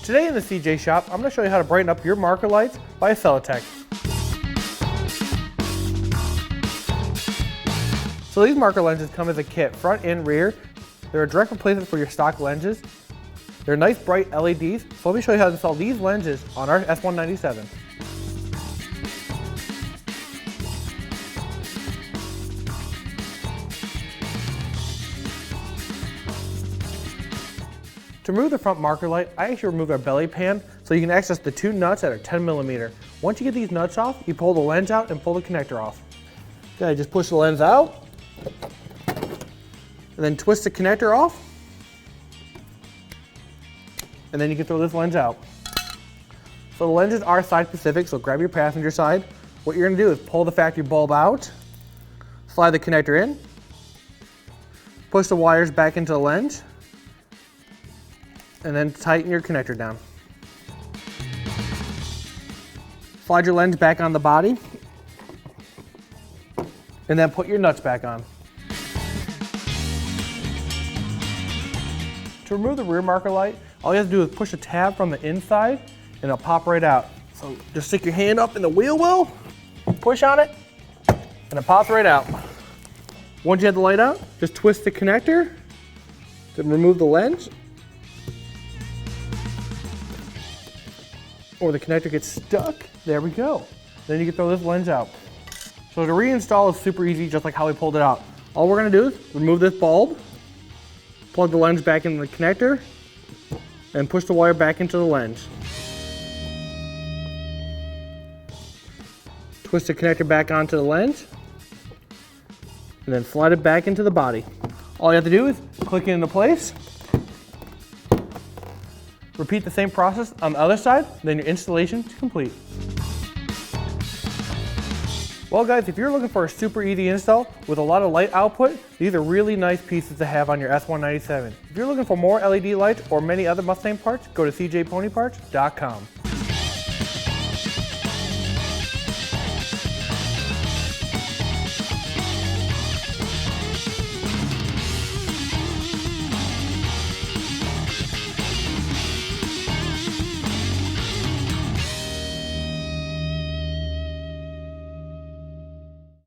Today in the CJ shop, I'm going to show you how to brighten up your marker lights by Accelatec. So these marker lenses come as a kit, front and rear. They're a direct replacement for your stock lenses. They're nice bright LEDs, so let me show you how to install these lenses on our S197. To remove the front marker light, I actually remove our belly pan so you can access the two nuts that are 10mm. Once you get these nuts off, you pull the lens out and pull the connector off. Okay, just push the lens out, and then twist the connector off, and then you can throw this lens out. So the lenses are side specific, so grab your passenger side. What you're gonna do is pull the factory bulb out, slide the connector in, push the wires back into the lens, and then tighten your connector down. Slide your lens back on the body, and then put your nuts back on. To remove the rear marker light, all you have to do is push a tab from the inside and it'll pop right out. So just stick your hand up in the wheel well, push on it, and it pops right out. Once you have the light out, just twist the connector to remove the lens, or the connector gets stuck. There we go. Then you can throw this lens out. So to reinstall is super easy, just like how we pulled it out. All we're gonna do is remove this bulb, plug the lens back into the connector, and push the wire back into the lens. Twist the connector back onto the lens, and then slide it back into the body. All you have to do is click it into place. Repeat the same process on the other side, then your installation is complete. Well guys, if you're looking for a super easy install with a lot of light output, these are really nice pieces to have on your S197. If you're looking for more LED lights or many other Mustang parts, go to cjponyparts.com.